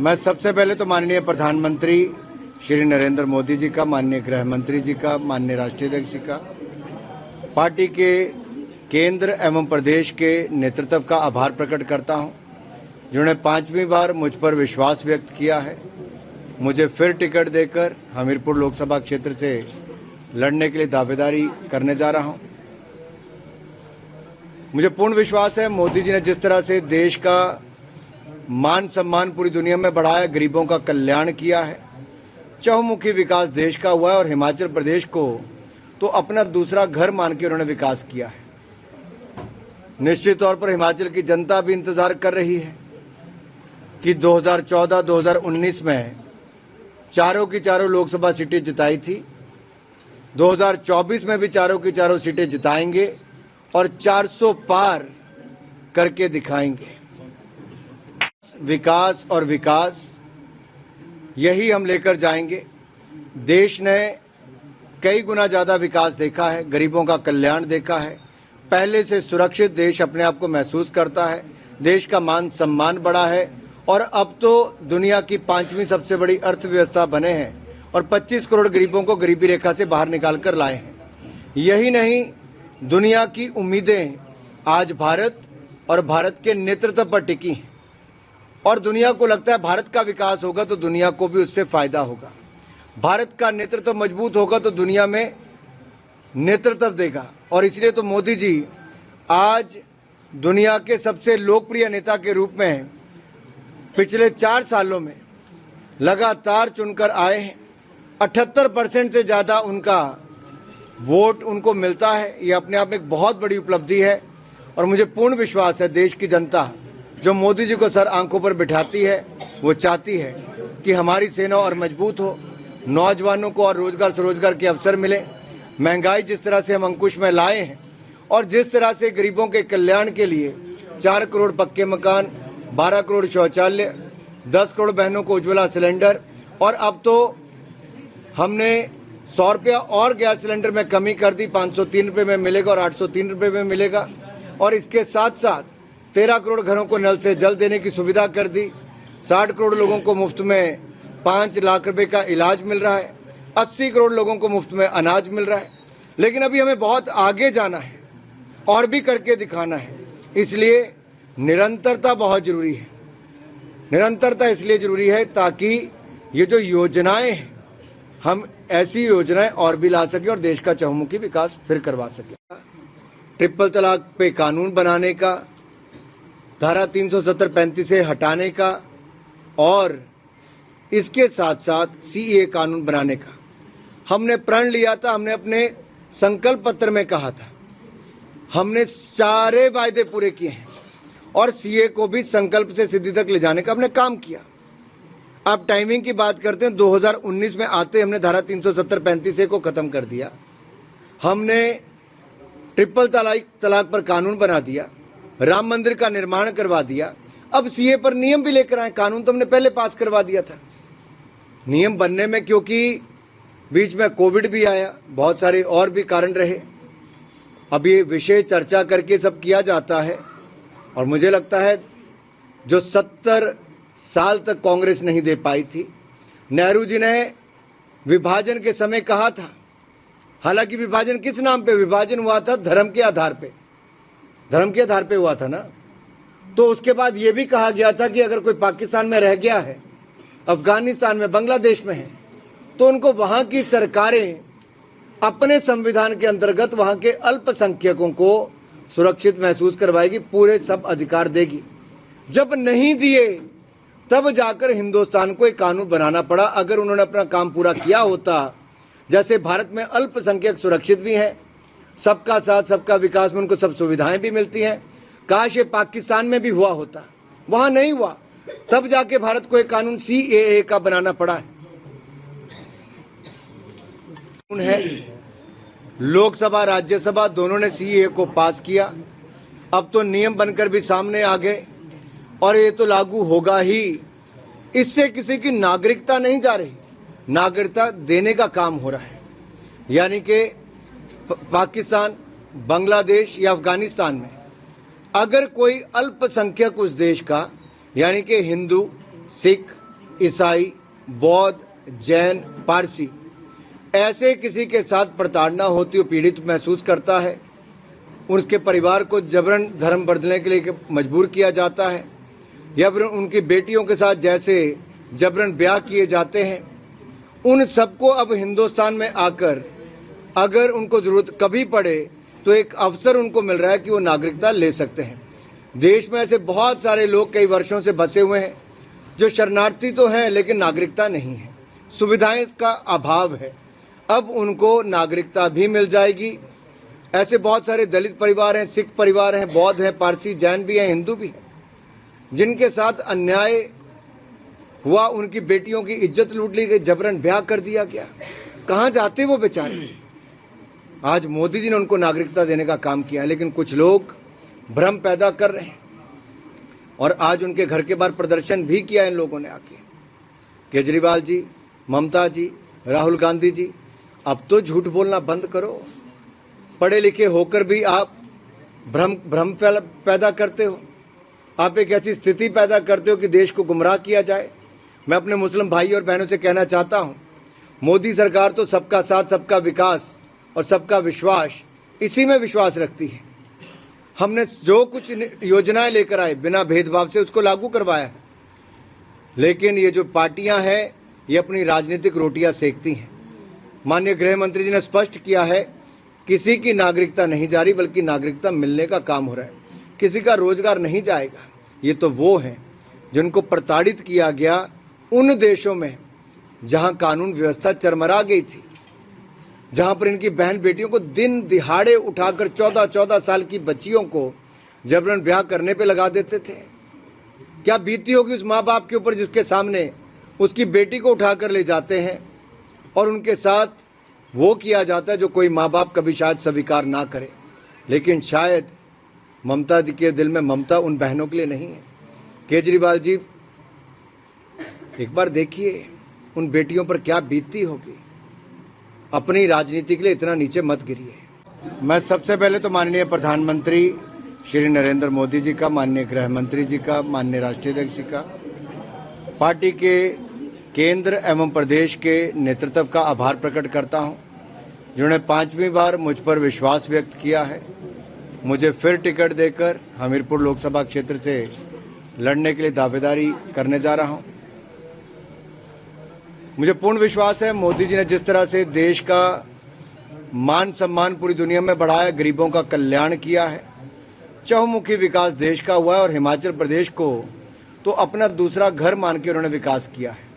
मैं सबसे पहले तो माननीय प्रधानमंत्री श्री नरेंद्र मोदी जी का, माननीय गृह मंत्री जी का, माननीय राष्ट्रीय अध्यक्ष जी का, पार्टी के केंद्र एवं प्रदेश के नेतृत्व का आभार प्रकट करता हूं, जिन्होंने 5वीं बार मुझ पर विश्वास व्यक्त किया है। मुझे फिर टिकट देकर हमीरपुर लोकसभा क्षेत्र से लड़ने के लिए दावेदारी करने जा रहा हूं। मुझे पूर्ण विश्वास है मोदी जी ने जिस तरह से देश का मान सम्मान पूरी दुनिया में बढ़ाया, गरीबों का कल्याण किया है, चहुमुखी विकास देश का हुआ है और हिमाचल प्रदेश को तो अपना दूसरा घर मान के उन्होंने विकास किया है। निश्चित तौर पर हिमाचल की जनता भी इंतजार कर रही है कि 2014-2019 में चारों की चारों लोकसभा सीटें जिताई थी, 2024 में भी चारों की चारों सीटें जिताएंगे और 400 पार करके दिखाएंगे। विकास और विकास यही हम लेकर जाएंगे। देश ने कई गुना ज्यादा विकास देखा है, गरीबों का कल्याण देखा है, पहले से सुरक्षित देश अपने आप को महसूस करता है, देश का मान सम्मान बढ़ा है और अब तो दुनिया की 5वीं सबसे बड़ी अर्थव्यवस्था बने हैं और 25 करोड़ गरीबों को गरीबी रेखा से बाहर निकाल कर लाए हैं। यही नहीं, दुनिया की उम्मीदें आज भारत और भारत के नेतृत्व पर टिकी हैं और दुनिया को लगता है भारत का विकास होगा तो दुनिया को भी उससे फायदा होगा। भारत का नेतृत्व मजबूत होगा तो दुनिया में नेतृत्व देगा और इसलिए तो मोदी जी आज दुनिया के सबसे लोकप्रिय नेता के रूप में पिछले 4 सालों में लगातार चुनकर आए हैं। 78% से ज्यादा उनका वोट उनको मिलता है। ये अपने आप में एक बहुत बड़ी उपलब्धि है और मुझे पूर्ण विश्वास है देश की जनता जो मोदी जी को सर आंखों पर बिठाती है, वो चाहती है कि हमारी सेना और मजबूत हो, नौजवानों को और रोजगार स्वरोजगार के अवसर मिले, महंगाई जिस तरह से हम अंकुश में लाए हैं और जिस तरह से गरीबों के कल्याण के लिए 4 करोड़ पक्के मकान, 12 करोड़ शौचालय, 10 करोड़ बहनों को उज्ज्वला सिलेंडर और अब तो हमने 100 रुपया और गैस सिलेंडर में कमी कर दी, 503 रुपये में मिलेगा और 803 रुपये में मिलेगा और इसके साथ साथ 13 करोड़ घरों को नल से जल देने की सुविधा कर दी। 60 करोड़ लोगों को मुफ्त में 5 लाख रुपए का इलाज मिल रहा है, 80 करोड़ लोगों को मुफ्त में अनाज मिल रहा है। लेकिन अभी हमें बहुत आगे जाना है और भी करके दिखाना है, इसलिए निरंतरता बहुत जरूरी है। निरंतरता इसलिए जरूरी है ताकि ये जो योजनाएं हैं हम ऐसी योजनाएं और भी ला सके और देश का चहुमुखी विकास फिर करवा सके। ट्रिपल तलाक पे कानून बनाने का, धारा 370-35 से हटाने का और इसके साथ साथ सीए कानून बनाने का हमने प्रण लिया था। हमने अपने संकल्प पत्र में कहा था, हमने सारे वायदे पूरे किए हैं और सीए को भी संकल्प से सिद्धि तक ले जाने का हमने काम किया। अब टाइमिंग की बात करते हैं, 2019 में आते हमने धारा 370-35 को खत्म कर दिया, हमने ट्रिपल तलाक पर कानून बना दिया, राम मंदिर का निर्माण करवा दिया, अब सीए पर नियम भी लेकर आए। कानून तो हमने पहले पास करवा दिया था। नियम बनने में क्योंकि बीच में कोविड भी आया, बहुत सारे और भी कारण रहे, अब ये विषय चर्चा करके सब किया जाता है और मुझे लगता है जो 70 साल तक कांग्रेस नहीं दे पाई थी, नेहरू जी ने विभाजन के समय कहा था। हालांकि विभाजन किस नाम पे विभाजन हुआ था? धर्म के आधार पे, धर्म के आधार पे हुआ था ना। तो उसके बाद ये भी कहा गया था कि अगर कोई पाकिस्तान में रह गया है, अफगानिस्तान में, बांग्लादेश में है, तो उनको वहां की सरकारें अपने संविधान के अंतर्गत वहां के अल्पसंख्यकों को सुरक्षित महसूस करवाएगी, पूरे सब अधिकार देगी। जब नहीं दिए तब जाकर हिंदुस्तान को एक कानून बनाना पड़ा। अगर उन्होंने अपना काम पूरा किया होता, जैसे भारत में अल्पसंख्यक सुरक्षित भी हैं, सबका साथ सबका विकास में उनको सब सुविधाएं भी मिलती हैं, काश ये पाकिस्तान में भी हुआ होता, वहां नहीं हुआ, तब जाके भारत को एक कानून सीएए का बनाना पड़ा है। लोकसभा राज्यसभा दोनों ने सीएए को पास किया, अब तो नियम बनकर भी सामने आ गए और ये तो लागू होगा ही। इससे किसी की नागरिकता नहीं जा रही, नागरिकता देने का काम हो रहा है। यानी कि पाकिस्तान, बांग्लादेश या अफगानिस्तान में अगर कोई अल्पसंख्यक उस देश का, यानी कि हिंदू, सिख, ईसाई, बौद्ध, जैन, पारसी, ऐसे किसी के साथ प्रताड़ना होती हो, पीड़ित महसूस करता है, उसके परिवार को जबरन धर्म बदलने के लिए मजबूर किया जाता है, या फिर उनकी बेटियों के साथ जैसे जबरन ब्याह किए जाते हैं, उन सबको अब हिंदुस्तान में आकर अगर उनको जरूरत कभी पड़े तो एक अवसर उनको मिल रहा है कि वो नागरिकता ले सकते हैं। देश में ऐसे बहुत सारे लोग कई वर्षों से बसे हुए हैं जो शरणार्थी तो हैं लेकिन नागरिकता नहीं है, सुविधाएं का अभाव है। अब उनको नागरिकता भी मिल जाएगी। ऐसे बहुत सारे दलित परिवार हैं, सिख परिवार हैं, बौद्ध हैं, पारसी, जैन भी हैं, हिंदू भी हैं, जिनके साथ अन्याय हुआ, उनकी बेटियों की इज्जत लूट ली गई, जबरन ब्याह कर दिया गया। कहाँ जाते वो बेचारे? आज मोदी जी ने उनको नागरिकता देने का काम किया, लेकिन कुछ लोग भ्रम पैदा कर रहे हैं और आज उनके घर के बाहर प्रदर्शन भी किया इन लोगों ने आके। केजरीवाल जी, ममता जी, राहुल गांधी जी, अब तो झूठ बोलना बंद करो। पढ़े लिखे होकर भी आप भ्रम पैदा करते हो। आप एक ऐसी स्थिति पैदा करते हो कि देश को गुमराह किया जाए। मैं अपने मुस्लिम भाई और बहनों से कहना चाहता हूं, मोदी सरकार तो सबका साथ, सबका विकास और सबका विश्वास, इसी में विश्वास रखती है। हमने जो कुछ योजनाएं लेकर आए बिना भेदभाव से उसको लागू करवाया है, लेकिन ये जो पार्टियां हैं ये अपनी राजनीतिक रोटियां सेकती हैं। माननीय गृह मंत्री जी ने स्पष्ट किया है, किसी की नागरिकता नहीं जा रही बल्कि नागरिकता मिलने का काम हो रहा है। किसी का रोजगार नहीं जाएगा। ये तो वो हैं जिनको प्रताड़ित किया गया उन देशों में जहां कानून व्यवस्था चरमरा गई थी, जहां पर इनकी बहन बेटियों को दिन दिहाड़े उठाकर 14-14 साल की बच्चियों को जबरन ब्याह करने पे लगा देते थे। क्या बीती होगी उस माँ बाप के ऊपर जिसके सामने उसकी बेटी को उठाकर ले जाते हैं और उनके साथ वो किया जाता है जो कोई माँ बाप कभी शायद स्वीकार ना करे। लेकिन शायद ममता जी के दिल में ममता उन बहनों के लिए नहीं है। केजरीवाल जी, एक बार देखिए उन बेटियों पर क्या बीतती होगी। अपनी राजनीति के लिए इतना नीचे मत गिरिए। मैं सबसे पहले तो माननीय प्रधानमंत्री श्री नरेंद्र मोदी जी का, माननीय गृह मंत्री जी का, माननीय राष्ट्रीय अध्यक्ष जी का, पार्टी के केंद्र एवं प्रदेश के नेतृत्व का आभार प्रकट करता हूं, जिन्होंने 5वीं बार मुझ पर विश्वास व्यक्त किया है। मुझे फिर टिकट देकर हमीरपुर लोकसभा क्षेत्र से लड़ने के लिए दावेदारी करने जा रहा हूं। मुझे पूर्ण विश्वास है मोदी जी ने जिस तरह से देश का मान सम्मान पूरी दुनिया में बढ़ाया, गरीबों का कल्याण किया है, चहुमुखी विकास देश का हुआ है और हिमाचल प्रदेश को तो अपना दूसरा घर मान के उन्होंने विकास किया है।